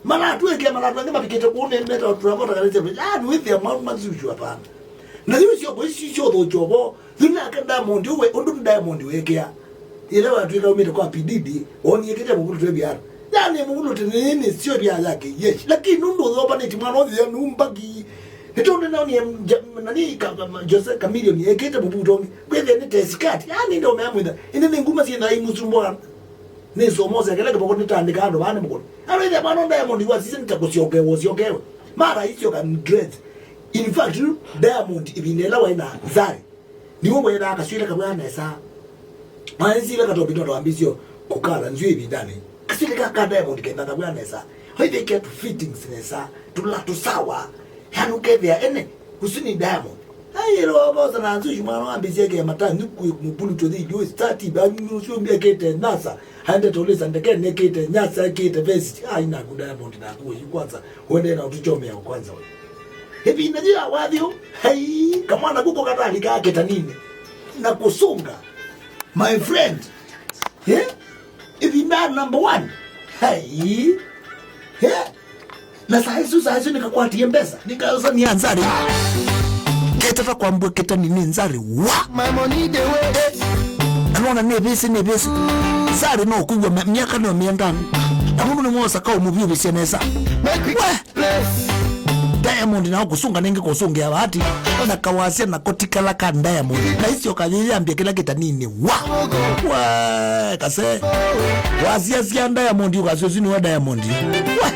Mara tuweke mara ngema pikete kuone meta tunapata kanisa. Ni with the amount mazuju hapana. Na hiyo sio bosi sio dojobo. Zina kanda mondi we ondu Diamond wekea. Ile watu ika umete kwa pididi oni yekete mukulu twe biara. Yani mukulu tenene sio bia yake. Yes. Lakini ndo zoba ni timano ya numbagi. Ndio nani nani Jose Chameleone yekete mubutongi. Kwethe ni tesikati. Yani ndo meamwida. Ine nguma sina imusumbwa. Nezo moza kele ke bokoni tandika ando bane mukulu. Alo ile bano Diamond wa sisi nitakusiogewe. Mara hiyo kan dread. In fact, Diamond ibinela waina zari. Niwo mwena akaswile kabwana esa. Mwanzi ile katobito ndo ambizio kukala nzwe bidane. Kaswile ka Diamond kenda kabwana esa. Hoive ke to fittings nesa. Tula to sawa. Hanuke vya ene kusini Diamond. Ayiro boza na nzu jumano ambizio ke matani ku mupulu to the do start ba nyu mbia kete nasa. Hande toleza ndeke nekete nyasa kete vest. Ina ku Diamond na ku kwanza. Wende na utuchomea kwanza wewe. Hivi najia wadhio, hai, kama na kuko katali kake tanini, na kusunga, my friend, yeah? Hivi na number one, hai, yeah? Na sahizu nikakuatie mbesa, nikaosa ni anzari, ketata kwa mbwe keta nini nzari, wa, my money the way, anwana nebesi, zari no kuwa miaka no miendani, amungu ni mwosa kao mubiu bisieneza, Diamond na kusunga nenge kusunga ya bahati na kawasia na kotikala ka Diamond na hisio kanyia ambia kila kita nini wa kase wasia Diamond yuka sio sini wa Diamond wa